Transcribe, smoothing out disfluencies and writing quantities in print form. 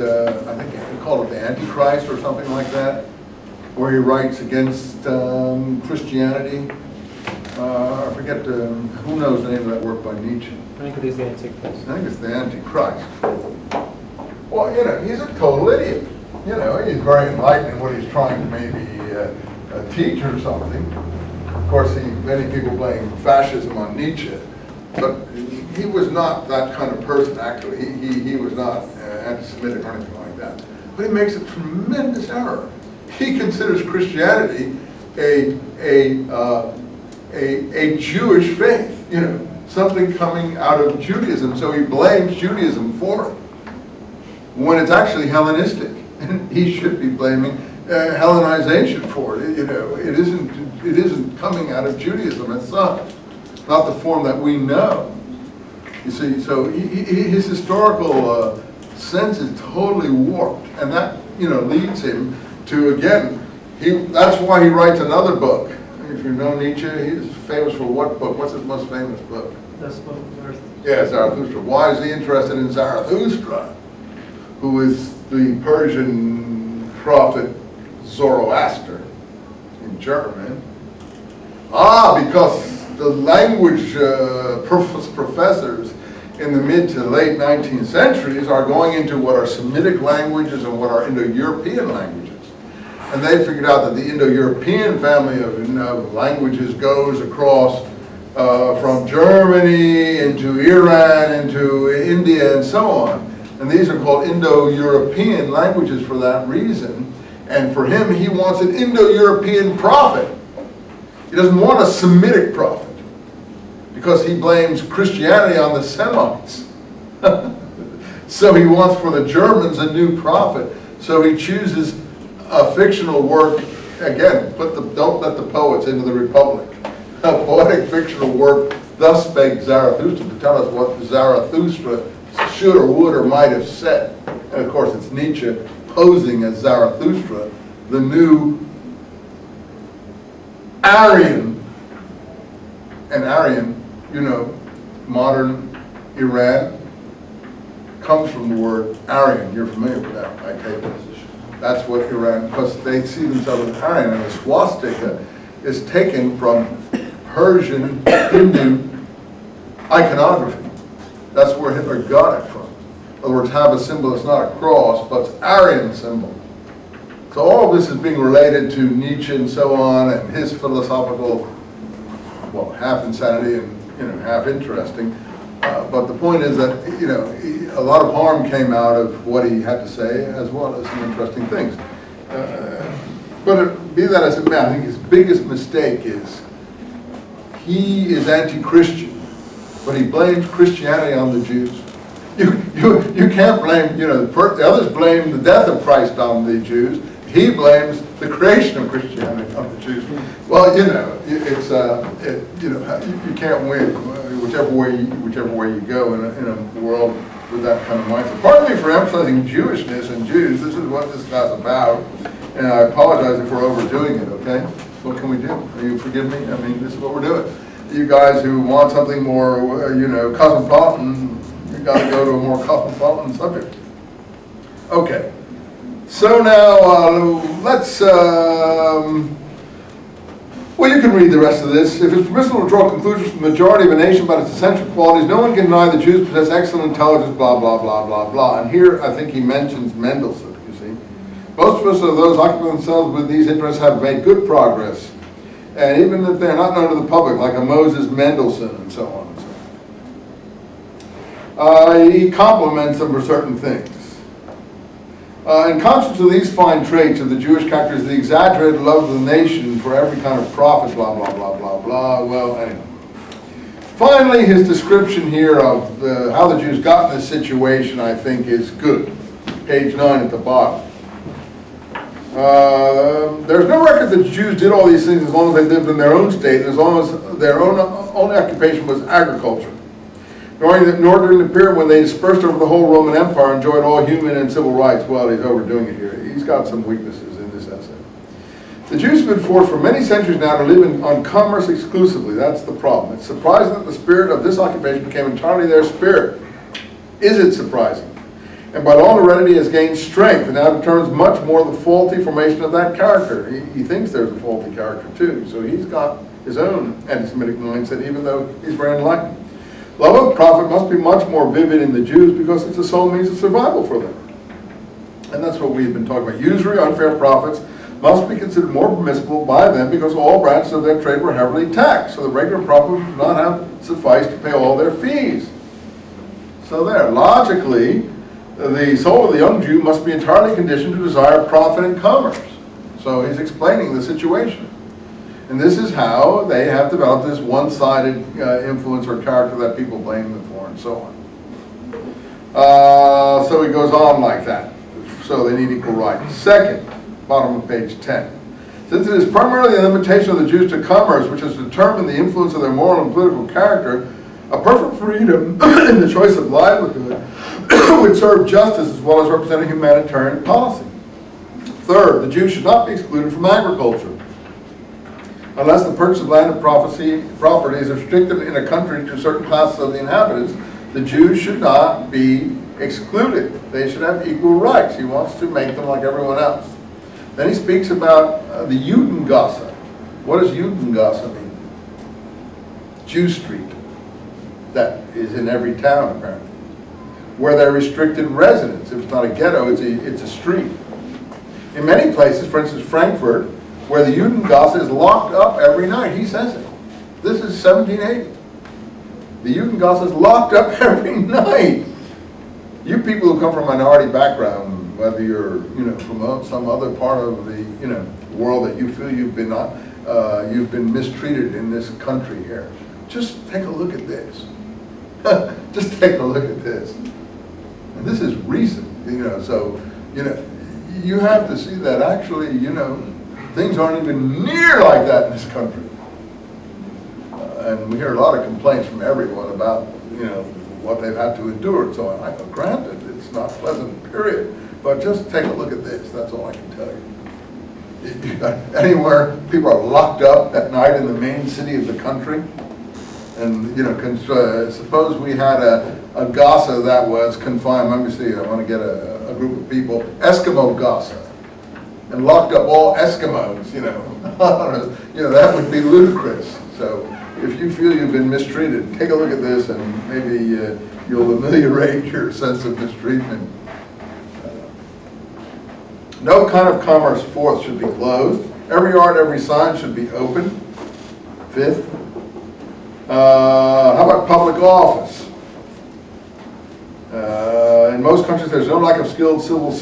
I think he called it the Antichrist or something like that, where he writes against Christianity. I forget, who knows the name of that work by Nietzsche? I think it is the Antichrist. I think it's the Antichrist. Well, you know, he's a total idiot. You know, he's very enlightened in what he's trying to maybe teach or something. Of course, many people blame fascism on Nietzsche, but he was not that kind of person, actually. He was not anti-Semitic or anything like that. But he makes a tremendous error. He considers Christianity a Jewish faith, you know, something coming out of Judaism, so he blames Judaism for it, when it's actually Hellenistic, and he should be blaming Hellenization for it. You know, it isn't coming out of Judaism. It's not the form that we know. You see, so his historical sense is totally warped, and that, you know, leads him to, again, that's why he writes another book. If you know Nietzsche, he's famous for what book? What's his most famous book? Yeah, Zarathustra. Why is he interested in Zarathustra, who is the Persian prophet Zoroaster in German? Because the language professors in the mid to late 19th centuries are going into what are Semitic languages and what are Indo-European languages. And they figured out that the Indo-European family of languages goes across from Germany into Iran, into India, and so on. And these are called Indo-European languages for that reason. And for him, he wants an Indo-European prophet. He doesn't want a Semitic prophet, because he blames Christianity on the Semites. So he wants for the Germans a new prophet. So he chooses a fictional work, again, don't let the poets into the Republic. A poetic fictional work, Thus Spake Zarathustra, to tell us what Zarathustra should or would or might have said. And of course it's Nietzsche posing as Zarathustra, the new Aryan. And Aryan, you know, modern Iran comes from the word Aryan. You're familiar with that, I take it. That's what Iran, because they see themselves as Aryan, and the swastika is taken from Persian Hindu iconography. That's where Hitler got it from. In other words, have a symbol that's not a cross, but it's Aryan symbol. So all of this is being related to Nietzsche and so on, and his philosophical, well, half insanity and, you know, half interesting. But the point is that, you know, a lot of harm came out of what he had to say, as well as some interesting things. But be that as it may, I think his biggest mistake is he is anti-Christian, but he blames Christianity on the Jews. You can't blame, you know, the others blame the death of Christ on the Jews. He blames the creation of Christianity on the Jews. Well, you know, it's you know, you can't win whichever way you go in a world with that kind of mindset. Pardon me for emphasizing Jewishness and Jews. This is what this class is about, and I apologize if we're overdoing it. Okay, what can we do? You forgive me. I mean, this is what we're doing. You guys who want something more, you know, cosmopolitan, you got to go to a more cosmopolitan subject. Okay. So now, let's, well, you can read the rest of this. If it's permissible to draw conclusions from the majority of a nation about its essential qualities, no one can deny the Jews possess excellent intelligence, blah, blah, blah, blah, blah. And here, I think he mentions Mendelssohn, you see. Most of us, of those occupying themselves with these interests, have made good progress. And even if they're not known to the public, like a Moses Mendelssohn and so on and so on. He compliments them for certain things. In conscience of these fine traits of the Jewish character is the exaggerated love of the nation for every kind of prophet, blah, blah, blah, blah, blah. Well, anyway. Finally, his description here of how the Jews got in this situation, I think, is good. Page 9 at the bottom. There's no record that the Jews did all these things as long as they lived in their own state and as long as their own occupation was agriculture. Nor during the period when they dispersed over the whole Roman Empire, enjoyed all human and civil rights. Well, he's overdoing it here. He's got some weaknesses in this essay. The Jews have been forced for many centuries now to live on commerce exclusively. That's the problem. It's surprising that the spirit of this occupation became entirely their spirit. Is it surprising? And by long heredity has gained strength, and now determines much more the faulty formation of that character. He thinks there's a faulty character too, so he's got his own anti-Semitic mindset, even though he's very enlightened. Love of profit must be much more vivid in the Jews because it's the sole means of survival for them. And that's what we've been talking about. Usury, unfair profits, must be considered more permissible by them because all branches of their trade were heavily taxed, so the regular profit would not have sufficed to pay all their fees. So there, logically, the soul of the young Jew must be entirely conditioned to desire profit and commerce. So he's explaining the situation. And this is how they have developed this one-sided influence or character that people blame them for and so on. So he goes on like that. So they need equal rights. Second, bottom of page 10. Since it is primarily a limitation of the Jews to commerce which has determined the influence of their moral and political character, a perfect freedom in the choice of livelihood would serve justice as well as represent a humanitarian policy. Third, the Jews should not be excluded from agriculture. Unless the purchase of land and property is restricted in a country to certain classes of the inhabitants, the Jews should not be excluded. They should have equal rights. He wants to make them like everyone else. Then he speaks about the Judengasse. What does Judengasse mean? Jew Street. That is in every town, apparently. Where they're restricted residence. If it's not a ghetto, it's a street. In many places, for instance, Frankfurt, where the Judengasse is locked up every night. He says it. This is 1780. The Judengasse is locked up every night. You people who come from a minority background, whether you're from some other part of the world that you feel you've been mistreated in this country here, just take a look at this. Just take a look at this. And this is recent, so you have to see that actually, things aren't even near like that in this country. And we hear a lot of complaints from everyone about, what they've had to endure and so on. Granted, it's not pleasant, period. But just take a look at this. That's all I can tell you. Anywhere people are locked up at night in the main city of the country, and suppose we had a Gaza that was confined. Let me see. I want to get a group of people, Eskimo Gaza, and locked up all Eskimos. That would be ludicrous. So if you feel you've been mistreated, take a look at this, and maybe you'll ameliorate your sense of mistreatment. No kind of commerce, fourth, should be closed. Every yard, every sign should be open. Fifth. How about public office? In most countries, there's no lack of skilled civil servants.